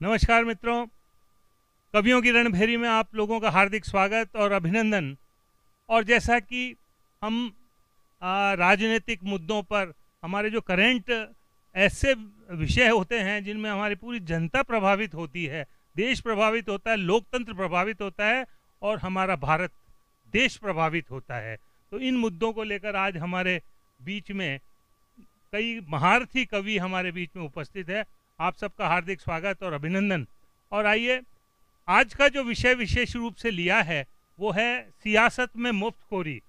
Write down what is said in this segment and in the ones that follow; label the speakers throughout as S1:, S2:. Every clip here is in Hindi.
S1: नमस्कार मित्रों, कवियों की रणभेरी में आप लोगों का हार्दिक स्वागत और अभिनंदन। और जैसा कि हम राजनीतिक मुद्दों पर हमारे जो करंट ऐसे विषय होते हैं जिनमें हमारी पूरी जनता प्रभावित होती है, देश प्रभावित होता है, लोकतंत्र प्रभावित होता है और हमारा भारत देश प्रभावित होता है, तो इन मुद्दों को लेकर आज हमारे बीच में कई महारथी कवि हमारे बीच में उपस्थित है। आप सबका हार्दिक स्वागत और अभिनंदन। और आइए, आज का जो विषय विशेष रूप से लिया है वो है सियासत में मुफ्तखोरी।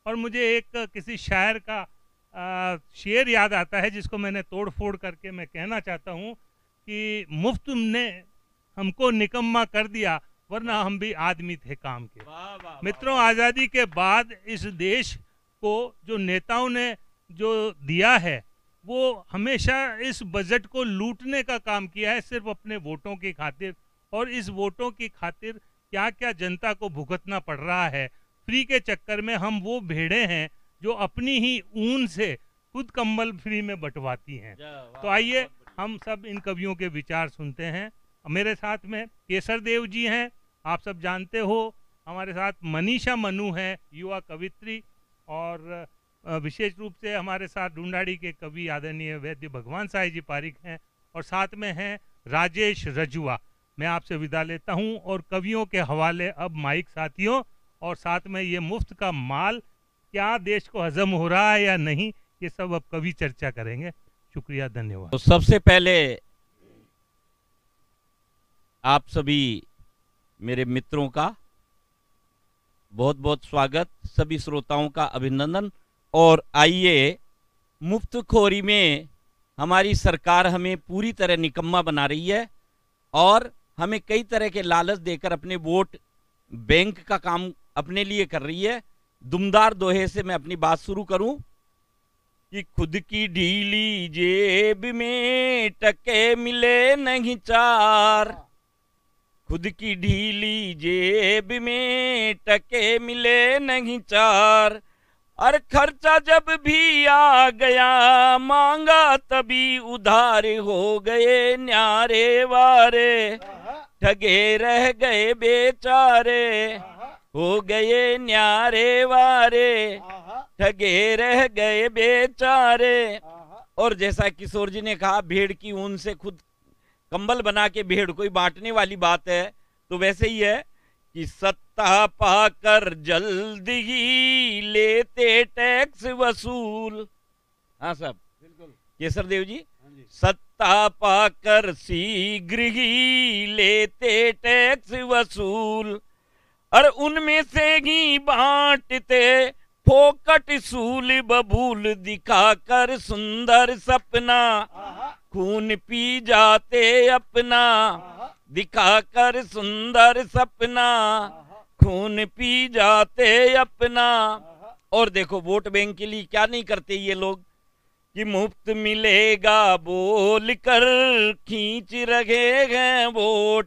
S1: और मुझे एक किसी शायर का शेर याद आता है जिसको मैंने तोड़ फोड़ करके मैं कहना चाहता हूँ कि मुफ्त ने हमको निकम्मा कर दिया वरना हम भी आदमी थे काम के।
S2: वाह, वाह,
S1: मित्रों,
S2: वाह।
S1: आज़ादी के बाद इस देश को जो नेताओं ने जो दिया है वो हमेशा इस बजट को लूटने का काम किया है, सिर्फ अपने वोटों की खातिर। और इस वोटों की खातिर क्या क्या जनता को भुगतना पड़ रहा है। फ्री के चक्कर में हम वो भेड़े हैं जो अपनी ही ऊन से खुद कंबल फ्री में बंटवाती हैं। तो आइए हम सब इन कवियों के विचार सुनते हैं। मेरे साथ में केसर देव जी हैं, आप सब जानते हो। हमारे साथ मनीषा मनु है, युवा कवित्री। और विशेष रूप से हमारे साथ ढूंढाड़ी के कवि आदरणीय वैद्य भगवान साई जी पारिक हैं। और साथ में हैं राजेश रजुआ। मैं आपसे विदा लेता हूं और कवियों के हवाले अब माइक साथियों। और साथ में ये मुफ्त का माल क्या देश को हजम हो रहा है या नहीं, ये सब अब कवि चर्चा करेंगे। शुक्रिया, धन्यवाद।
S2: तो सबसे पहले आप सभी मेरे मित्रों का बहुत बहुत स्वागत, सभी श्रोताओं का अभिनंदन। और आइए, मुफ्तखोरी में हमारी सरकार हमें पूरी तरह निकम्मा बना रही है और हमें कई तरह के लालच देकर अपने वोट बैंक का काम अपने लिए कर रही है। दुमदार दोहे से मैं अपनी बात शुरू करूं कि खुद की ढीली जेब में टके मिले नहीं चार, खुद की ढीली जेब में टके मिले नहीं चार, और खर्चा जब भी आ गया मांगा तभी उधार हो गए न्यारे वारे, ठगे रह गए बेचारे, हो गए न्यारे वारे, ठगे रह गए बेचारे। और जैसा किशोर जी ने कहा, भेड़ की ऊन से खुद कंबल बना के भेड़ कोई बांटने वाली बात है, तो वैसे ही है कि सत्ता पाकर जल्द ही लेते टैक्स वसूल। हाँ साहब, बिल्कुल केसर देव जी। सत्ता पाकर शीघ्र ही लेते टैक्स वसूल, और उनमें से ही बांटते फोकट सूल बबूल, दिखाकर सुंदर सपना खून पी जाते अपना, दिखाकर सुंदर सपना खून पी जाते अपना। और देखो, वोट बैंक के लिए क्या नहीं करते ये लोग कि मुफ्त मिलेगा बोल कर खींच रहे हैं वोट।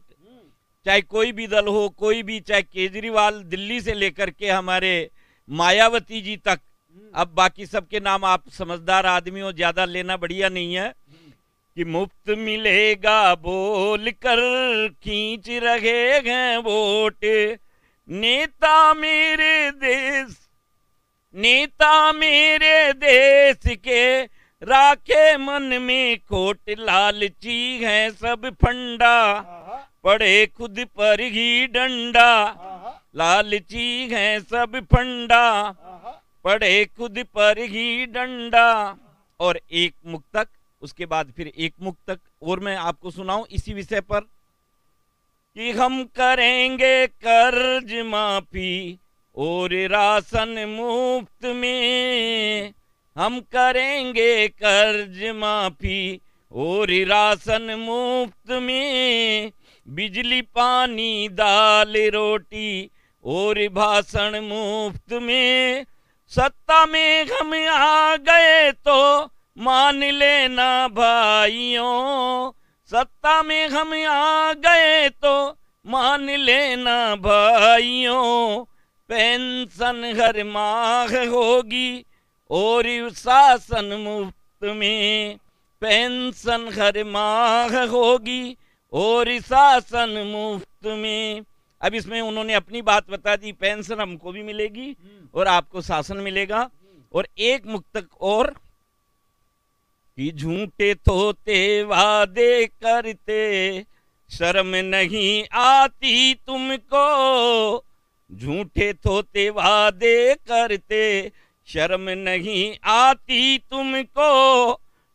S2: चाहे कोई भी दल हो, कोई भी, चाहे केजरीवाल दिल्ली से लेकर के हमारे मायावती जी तक, अब बाकी सबके नाम आप समझदार आदमी हो, ज्यादा लेना बढ़िया नहीं है, कि मुफ्त मिलेगा बोल कर खींच रहे हैं वोट। नेता मेरे देश, नेता मेरे देश के राखे मन में खोट, लालची है सब फंडा, पड़े खुद पर ही डंडा, लालची है सब फंडा, पड़े खुद पर ही डंडा। और एक मुक्तक, उसके बाद फिर एक मुक्तक और मैं आपको सुनाऊं इसी विषय पर कि हम करेंगे कर्ज माफी और राशन मुफ्त में, हम करेंगे कर्ज माफी और राशन मुफ्त में, बिजली पानी दाल रोटी और भाषण मुफ्त में। सत्ता में हम आ गए तो मान लेना भाइयों, सत्ता में हम आ गए तो मान लेना भाइयों, पेंशन हर माह होगी और शासन मुफ्त में, पेंशन हर माह होगी और शासन मुफ्त में। अब इसमें उन्होंने अपनी बात बता दी, पेंशन हमको भी मिलेगी और आपको शासन मिलेगा। और एक मुक्तक और कि झूठे थोते वादे करते शर्म नहीं आती तुमको, झूठे थोते वादे करते शर्म नहीं आती तुमको,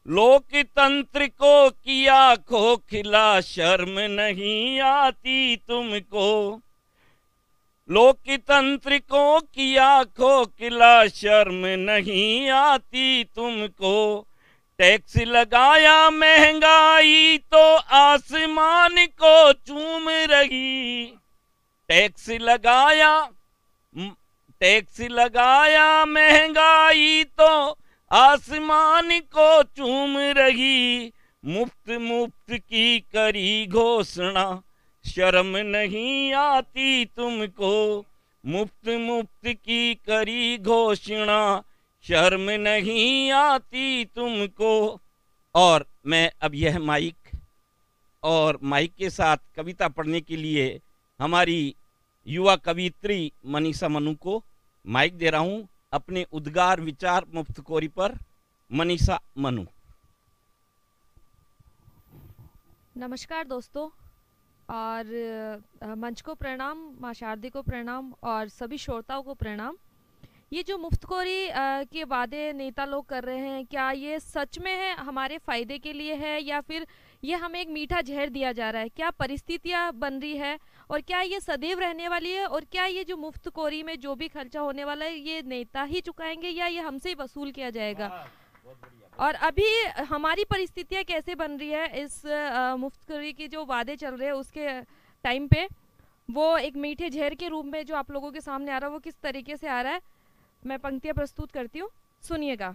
S2: लोकतंत्र को किया खोखिला शर्म नहीं आती तुमको, लोकतंत्र को किया खोखिला शर्म नहीं आती तुमको, टैक्स लगाया महंगाई तो आसमान को चूम रही, टैक्स लगाया महंगाई तो आसमान को चूम रही, मुफ्त मुफ्त की करी घोषणा शर्म नहीं आती तुमको, मुफ्त मुफ्त की करी घोषणा शर्म नहीं आती तुमको। और मैं अब यह माइक और माइक के साथ कविता पढ़ने के लिए हमारी युवा कवित्री मनीषा मनु को माइक दे रहा हूं, अपने उद्गार विचार मुफ्तखोरी पर। मनीषा मनु।
S3: नमस्कार दोस्तों, और मंच को प्रणाम, माँ शारदी को प्रणाम और सभी श्रोताओं को प्रणाम। ये जो मुफ्तखोरी के वादे नेता लोग कर रहे हैं, क्या ये सच में है हमारे फ़ायदे के लिए है या फिर ये हमें एक मीठा जहर दिया जा रहा है? क्या परिस्थितियाँ बन रही है और क्या ये सदैव रहने वाली है? और क्या ये जो मुफ्तखोरी में जो भी खर्चा होने वाला है ये नेता ही चुकाएंगे या ये हमसे ही वसूल किया जाएगा? और अभी हमारी परिस्थितियाँ कैसे बन रही है इस मुफ्तखोरी के जो वादे चल रहे हैं उसके टाइम पे, वो एक मीठे जहर के रूप में जो आप लोगों के सामने आ रहा है वो किस तरीके से आ रहा है, मैं पंक्तियाँ प्रस्तुत करती हूँ, सुनिएगा।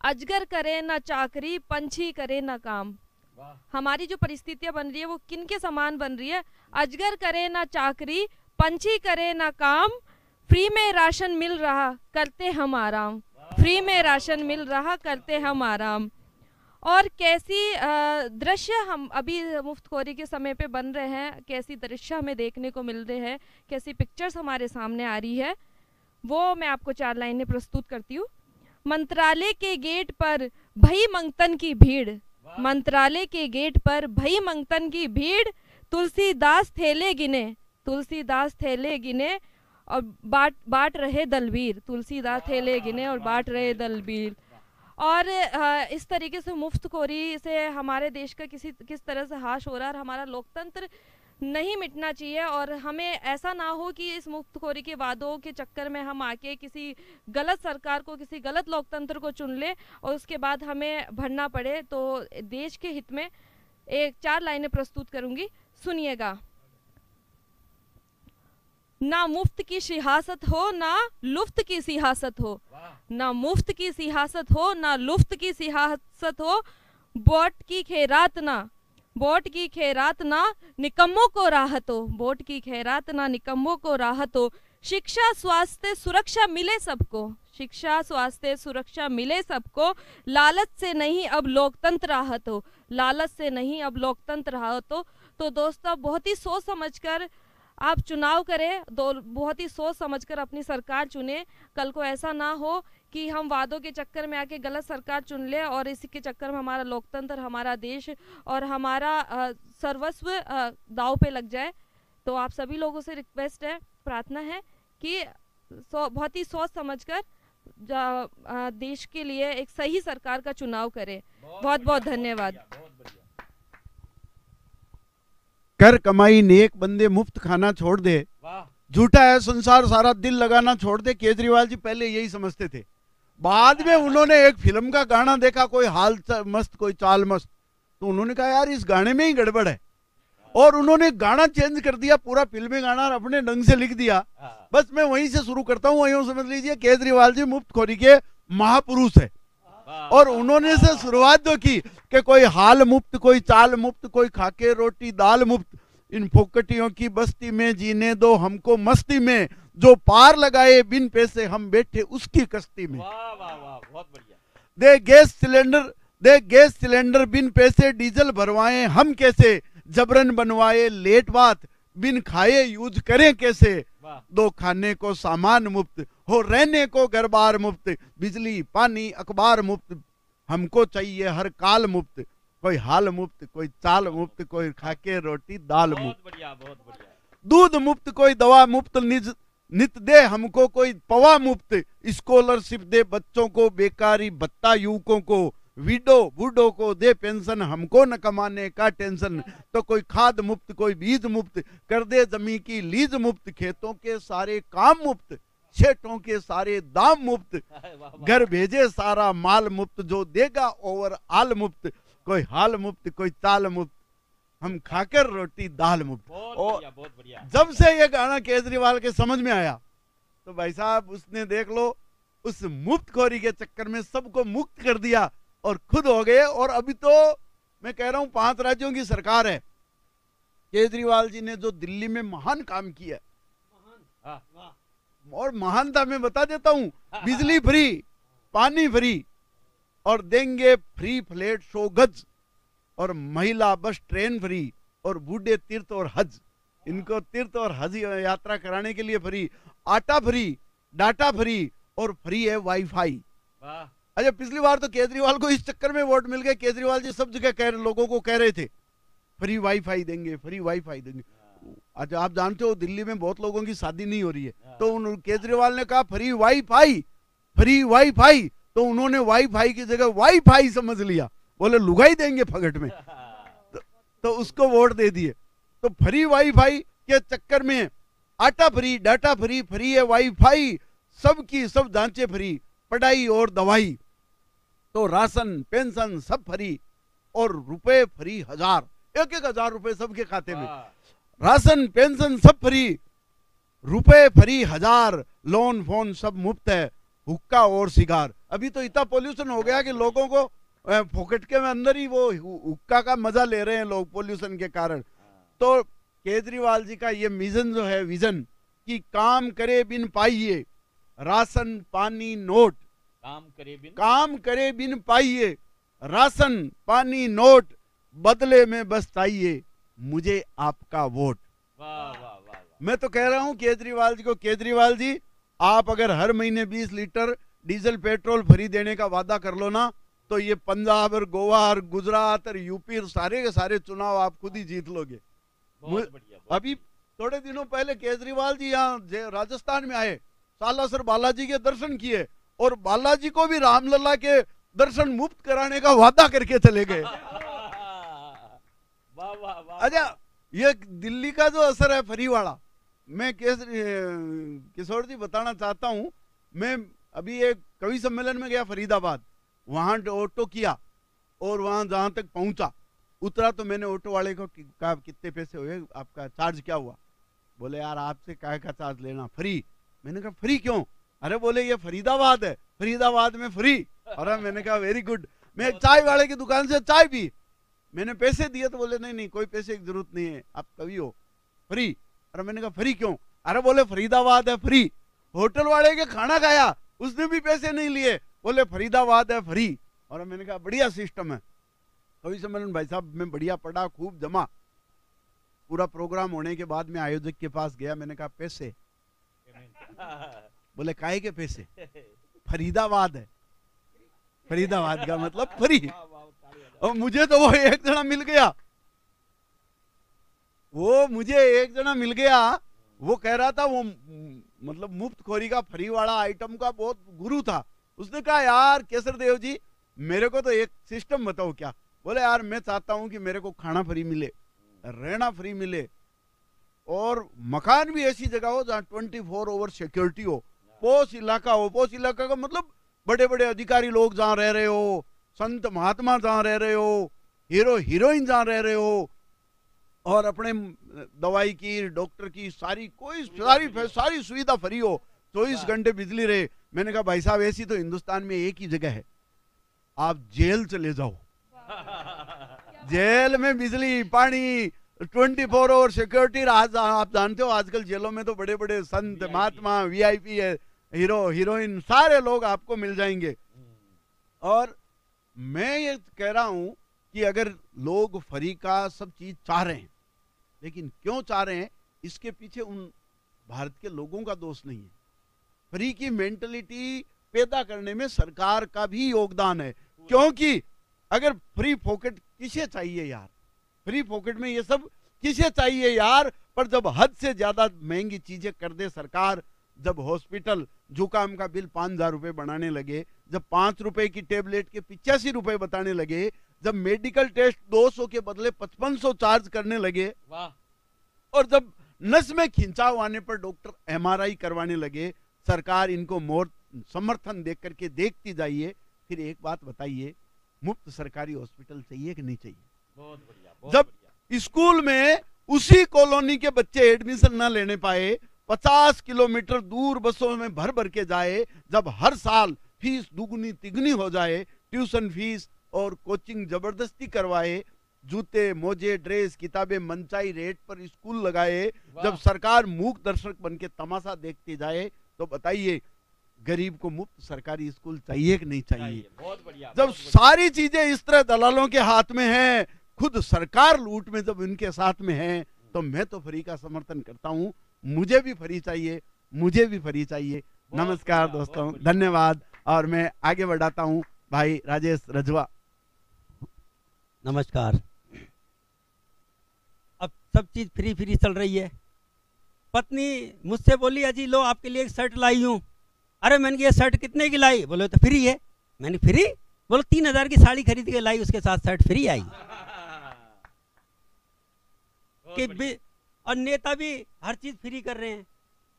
S3: अजगर करे ना चाकरी, पंछी करे ना काम। हमारी जो परिस्थितियाँ बन रही है वो किन के समान बन रही है? अजगर करे ना चाकरी, पंछी करे ना काम, फ्री में राशन मिल रहा करते हम आराम, फ्री में राशन मिल रहा करते हम आराम। और कैसी दृश्य हम अभी मुफ्तखोरी के समय पे बन रहे हैं, कैसी दृश्य हमें देखने को मिल रहे हैं, कैसी पिक्चर्स हमारे सामने आ रही है, वो मैं आपको 4 लाइनें प्रस्तुत करती हूँ। मंत्रालय के गेट पर भई मंगतन की भीड़, मंत्रालय के गेट पर भई मंगतन की भीड़, तुलसीदास थैले गिने, तुलसीदास थैले गिने और बाट रहे दलबीर, तुलसीदास थैले गिने और बाट रहे दलबीर। और इस तरीके से मुफ्तखोरी से हमारे देश का किस तरह से हाश हो रहा है और हमारा लोकतंत्र नहीं मिटना चाहिए। और हमें ऐसा ना हो कि इस मुफ्तखोरी के वादों के चक्कर में हम आके किसी गलत सरकार को, किसी गलत लोकतंत्र को चुन ले और उसके बाद हमें भरना पड़े। तो देश के हित में 4 लाइनें प्रस्तुत करूंगी, सुनिएगा। ना मुफ्त की सियासत हो ना लुफ्त की सियासत हो, ना मुफ्त की सियासत हो ना लुफ्त की सियासत हो, वोट की खैरात ना, वोट की खैरात ना निकम्मों को राहत हो, वोट की खैरात ना निकम्मों को राहत हो, शिक्षा स्वास्थ्य सुरक्षा मिले सबको, शिक्षा स्वास्थ्य सुरक्षा मिले सबको, लालच से नहीं अब लोकतंत्र राहत हो, लालच से नहीं अब लोकतंत्र राहत हो। तो दोस्तों बहुत ही सोच समझकर आप चुनाव करें, बहुत ही सोच समझकर अपनी सरकार चुने। कल को ऐसा ना हो कि हम वादों के चक्कर में आके गलत सरकार चुन ले और इसी के चक्कर में हमारा लोकतंत्र, हमारा देश और हमारा सर्वस्व दांव पे लग जाए। तो आप सभी लोगों से रिक्वेस्ट है, प्रार्थना है कि बहुत ही सोच समझकर देश के लिए एक सही सरकार का चुनाव करें। बहुत बहुत धन्यवाद।
S4: कर कमाई नेक बंदे मुफ्त खाना छोड़ दे, झूठा है संसार सारा दिल लगाना छोड़ दे। केजरीवाल जी पहले यही समझते थे, बाद में उन्होंने एक फिल्म का गाना देखा, कोई हाल मस्त कोई चाल मस्त, तो उन्होंने कहा यार इस गाने में ही गड़बड़ है, और उन्होंने गाना चेंज कर दिया, पूरा फिल्मी गाना अपने ढंग से लिख दिया। बस मैं वहीं से शुरू करता हूँ, वहीं समझ लीजिए केजरीवाल जी मुफ्तखोरी के महापुरुष है। और उन्होंने से शुरुआत जो की कि कोई हाल मुफ्त, कोई चाल मुफ्त, कोई खाके रोटी दाल मुफ्त, इन फोकटियों की बस्ती में जीने दो हमको मस्ती में, जो पार लगाए बिन पैसे हम बैठे उसकी कश्ती में।
S2: वाह वाह वाह, बहुत बढ़िया।
S4: दे गैस सिलेंडर बिन पैसे डीजल भरवाएं हम कैसे, जबरन बनवाए लेट बात, बिन खाए यूज करें कैसे,
S2: वाह
S4: दो खाने को सामान मुफ्त, हो रहने को घर बार मुफ्त, बिजली पानी अखबार मुफ्त, हमको चाहिए हर काल मुफ्त, कोई हाल मुफ्त, कोई चाल मुफ्त, कोई खाके रोटी दाल मुफ्त,
S2: बहुत बढ़िया बहुत बढ़िया।
S4: दूध मुफ्त, कोई दवा मुफ्त, नित दे हमको कोई पवा मुफ्त, स्कॉलरशिप दे बच्चों को, बेकारी भत्ता युवकों को, विडो बूढ़ों को दे पेंशन, हमको न कमाने का टेंशन, तो कोई खाद मुफ्त, कोई बीज मुफ्त, कर दे जमीन की लीज मुफ्त, खेतों के सारे काम मुफ्त, सेठों के सारे दाम मुफ्त,
S2: वाह, वाह।
S4: घर भेजे सारा माल मुफ्त, जो देगा ओवर आल मुफ्त, कोई हाल मुफ्त, कोई चाल मुफ्त, हम खाकर रोटी दाल मुफ्त।
S2: बहुत
S4: और
S2: बढ़िया बहुत बढ़िया।
S4: जब से ये गाना केजरीवाल के समझ में आया, तो भाई साहब उसने देख लो उस मुफ्तखोरी के चक्कर में सबको मुक्त कर दिया और खुद हो गए। और अभी तो मैं कह रहा हूं 5 राज्यों की सरकार है, केजरीवाल जी ने जो दिल्ली में महान काम किया,
S2: हाँ,
S4: और महानता मैं बता देता हूं, बिजली फ्री, पानी फ्री, और देंगे फ्री फ्लैट 100 गज, और महिला बस ट्रेन फ्री, और बूढ़े तीर्थ और हज, इनको तीर्थ और हज यात्रा कराने के लिए फ्री, आटा फ्री, डाटा फ्री, और फ्री है वाईफाई।
S2: वाह
S4: अच्छा, पिछली बार तो केजरीवाल को इस चक्कर में वोट मिल गए, केजरीवाल जी सब जगह लोगों को कह रहे थे फ्री वाईफाई देंगे, फ्री वाईफाई देंगे। अच्छा, आप जानते हो दिल्ली में बहुत लोगों की शादी नहीं हो रही है, तो केजरीवाल ने कहा फ्री वाईफाई, फ्री वाईफाई, तो उन्होंने वाईफाई की जगह वाईफाई समझ लिया, बोले लुगाई देंगे फगट में, तो उसको वोट दे दिए। तो फ्री वाईफाई के चक्कर में आटा फ्री, डाटा फ्री, फ्री है वाईफाई, सबकी सब ढांचे फ्री, पढ़ाई और दवाई, तो राशन पेंशन सब फ्री, और रुपए फ्री 1000, 1,000 रुपए सबके खाते में, राशन पेंशन सब फ्री, रुपए फ्री 1000, लोन फोन सब मुफ्त है, हुक्का और सिगार। अभी तो इतना पोल्यूशन हो गया कि लोगों को पॉकेट के में अंदर ही वो हुक्का का मजा ले रहे हैं लोग पोल्यूशन के कारण। तो केजरीवाल जी का ये मिशन जो है, विजन कि काम करे बिन पाइए, राशन पानी नोट, काम करे बिन पाइए, राशन पानी नोट, बदले में बस चाहिए मुझे आपका वोट।
S2: वाह वाह वाह।
S4: मैं तो कह रहा हूं केजरीवाल जी को, केजरीवाल जी आप अगर हर महीने 20 लीटर डीजल पेट्रोल फ्री देने का वादा कर लो ना, तो ये पंजाब और गोवा और गुजरात और यूपी और सारे के सारे चुनाव आप खुद ही जीत लोगे।
S2: बहुत बढ़िया।
S4: अभी थोड़े दिनों पहले केजरीवाल जी यहाँ राजस्थान में आए, सालासर बालाजी के दर्शन किए, और बालाजी को भी रामलला के दर्शन मुफ्त कराने का वादा करके चले गए।
S2: वाह वाह वाह।
S4: अच्छा, ये दिल्ली का जो असर है फ्री वाला, मैं किशोर जी बताना चाहता हूं। मैं अभी एक कवि सम्मेलन में गया फरीदाबाद, वहां ऑटो किया, और वहां जहां तक पहुंचा उतरा तो मैंने ऑटो वाले को कहा कितने पैसे हुए, आपका चार्ज क्या हुआ? बोले यार आपसे काय का चार्ज लेना, फ्री। मैंने कहा फ्री क्यों? अरे बोले ये फरीदाबाद है, फरीदाबाद में फ्री। अरे मैंने कहा वेरी गुड। मैं चाय वाले की दुकान से चाय पी, मैंने पैसे दिए तो बोले नहीं नहीं कोई पैसे की जरूरत नहीं है, आप कवि हो, फ्री। अरे मैंने कहा फ्री क्यों? अरे बोले फरीदाबाद है फ्री। होटल वाले के खाना खाया, उसने भी पैसे नहीं लिए, बोले फरीदाबाद है फ्री। और मैंने कहा बढ़िया सिस्टम है। कवि सम्मेलन भाई साहब में बढ़िया पढ़ा, खूब जमा। पूरा प्रोग्राम होने के बाद में आयोजक के पास गया, मैंने कहा पैसे? बोले काहे के पैसे? फरीदाबाद है, फरीदाबाद का मतलब फ्री। और मुझे तो वो एक जना मिल गया, वो मुझे एक जना मिल गया, वो कह रहा था वो मतलब मुफ्तखोरी का फ्री वाला आइटम का बहुत गुरु था। उसने कहा यार केसर देव जी मेरे को तो एक सिस्टम बताओ क्या। बोले यार मैं चाहता हूं कि मेरे को खाना फ्री मिले, रहना फ्री मिले, और मकान भी ऐसी जगह हो जहां 24 आवर सिक्योरिटी हो, पोश इलाका हो। पोश इलाका का मतलब बड़े बड़े अधिकारी लोग जहां रह रहे हो, संत महात्मा जहां रह रहे हो, हीरो हीरोइन जहां रह रहे हो, और अपने दवाई की डॉक्टर की सारी सुविधा फ्री हो, 24 घंटे बिजली रहे। मैंने कहा भाई साहब ऐसी तो हिंदुस्तान में एक ही जगह है, आप जेल चले जाओ। जेल में बिजली पानी 24 आवर सिक्योरिटी। आप जानते हो आजकल जेलों में तो बड़े बड़े संत महात्मा VIP है, हीरो हीरोइन सारे लोग आपको मिल जाएंगे। और मैं ये कह रहा हूं कि अगर लोग फ्री का सब चीज चाह रहे हैं, लेकिन क्यों चाह रहे हैं, इसके पीछे उन भारत के लोगों का दोष नहीं है। फ्री की मेंटलिटी पैदा करने में सरकार का भी योगदान है, क्योंकि अगर फ्री पॉकेट किसे चाहिए यार, फ्री पॉकेट में ये सब किसे चाहिए यार। पर जब हद से ज्यादा महंगी चीजें कर दे सरकार, जब हॉस्पिटल जुकाम का बिल 5,000 रुपए बनाने लगे, जब 5 रुपए की टेबलेट के 85 रुपए बताने लगे, जब मेडिकल टेस्ट 200 के बदले 5500 चार्ज करने लगे,
S2: वाह,
S4: और जब नस में खिंचाव आने पर डॉक्टर एमआरआई करवाने लगे, सरकार इनको मोर समर्थन देख करके देखती जाइए। फिर एक बात बताइए, मुफ्त सरकारी हॉस्पिटल चाहिए कि नहीं चाहिए?
S2: बहुत बढ़िया,
S4: जब स्कूल में उसी कॉलोनी के बच्चे एडमिशन ना लेने पाए, 50 किलोमीटर दूर बसों में भर भर के जाए, जब हर साल फीस दुगनी तिगनी हो जाए, ट्यूशन फीस और कोचिंग जबरदस्ती करवाए, जूते मोजे ड्रेस किताबें मनचाही रेट पर स्कूल लगाए, जब सरकार मूक दर्शक बन के तमाशा देखती जाए, तो बताइए गरीब को मुफ्त सरकारी स्कूल चाहिए कि नहीं चाहिए?
S2: बहुत बढ़िया।
S4: जब सारी चीजें इस तरह दलालों के हाथ में हैं, खुद सरकार लूट में जब इनके साथ में है, तो मैं तो फ्री का समर्थन करता हूं। मुझे भी फ्री चाहिए, मुझे भी फ्री चाहिए। नमस्कार दोस्तों, धन्यवाद। और मैं आगे बढ़ाता हूं भाई राजेश रजवा।
S5: नमस्कार। अब सब चीज फ्री फ्री चल रही है। पत्नी मुझसे बोली, अजी लो आपके लिए एक शर्ट लाई हूँ। अरे मैंने कहा ये शर्ट कितने की लाई? बोले तो फ्री है। मैंने फ्री? बोलो 3,000 की साड़ी खरीद के लाई, उसके साथ शर्ट फ्री आई। कि और नेता भी हर चीज फ्री कर रहे हैं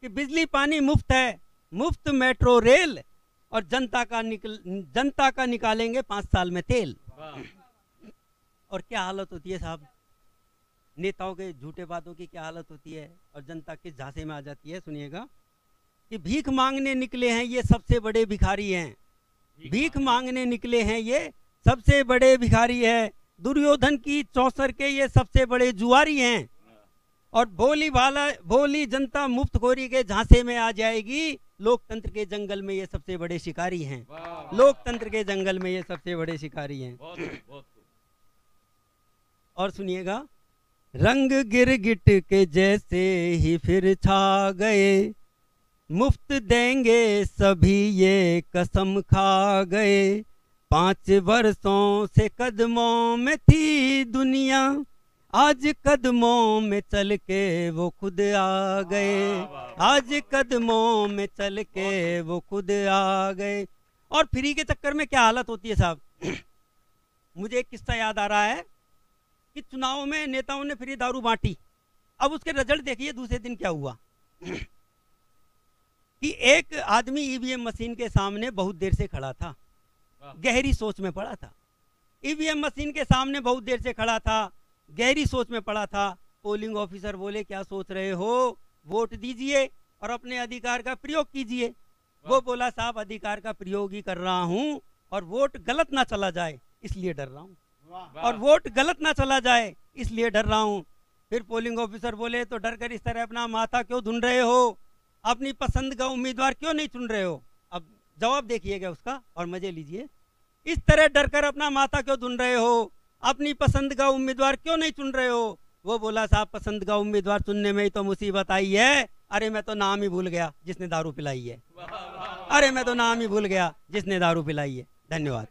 S5: कि बिजली पानी मुफ्त है, मुफ्त मेट्रो रेल, और जनता का निकालेंगे 5 साल में तेल। और क्या हालत होती है साहब, नेताओं के झूठे बातों की क्या हालत होती है, और जनता किस झांसे में आ जाती है। सुनिएगा कि भीख मांगने निकले हैं ये सबसे बड़े भिखारी हैं, भीख मांगने निकले हैं ये सबसे बड़े भिखारी हैं, दुर्योधन की चौसर के ये सबसे बड़े जुआरी हैं, और भोली जनता मुफ्तखोरी के झांसे में आ जाएगी, लोकतंत्र के जंगल में ये सबसे बड़े शिकारी हैं, लोकतंत्र के जंगल में ये सबसे बड़े शिकारी हैं। और सुनिएगा, रंग गिरगिट के जैसे ही फिर छा गए, मुफ्त देंगे सभी ये कसम खा गए, 5 वर्षों से कदमों में थी दुनिया, आज कदमों में चल के वो खुद आ गए, आज कदमों में चल के वो खुद आ गए। और फ्री के चक्कर में क्या हालत होती है साहब। मुझे एक किस्सा याद आ रहा है कि चुनाव में नेताओं ने फ्री दारू बांटी। अब उसके रिजल्ट देखिए दूसरे दिन क्या हुआ कि एक आदमी ईवीएम मशीन के सामने बहुत देर से खड़ा था, गहरी सोच में पड़ा था। ईवीएम मशीन के सामने बहुत देर से खड़ा था, गहरी सोच में पड़ा था। पोलिंग ऑफिसर बोले, क्या सोच रहे हो? वोट दीजिए और अपने अधिकार का प्रयोग कीजिए। वो बोला, साहब अधिकार का प्रयोग ही कर रहा हूं, और वोट गलत ना चला जाए इसलिए डर रहा हूं, और वोट गलत ना चला जाए इसलिए डर रहा हूं। फिर पोलिंग ऑफिसर बोले, तो डर कर इस तरह अपना माथा क्यों ढूंढ रहे हो? अपनी पसंद का उम्मीदवार क्यों नहीं चुन रहे हो? अब जवाब देखिएगा उसका और मजे लीजिए। इस तरह डर कर अपना माथा क्यों ढूंढ रहे हो? अपनी पसंद का उम्मीदवार क्यों नहीं चुन रहे हो? वो बोला, साहब पसंद का उम्मीदवार चुनने में ही तो मुसीबत आई है। अरे मैं तो नाम ही भूल गया जिसने दारू पिलाई है, अरे मैं तो नाम ही भूल गया जिसने दारू पिलाई है। धन्यवाद।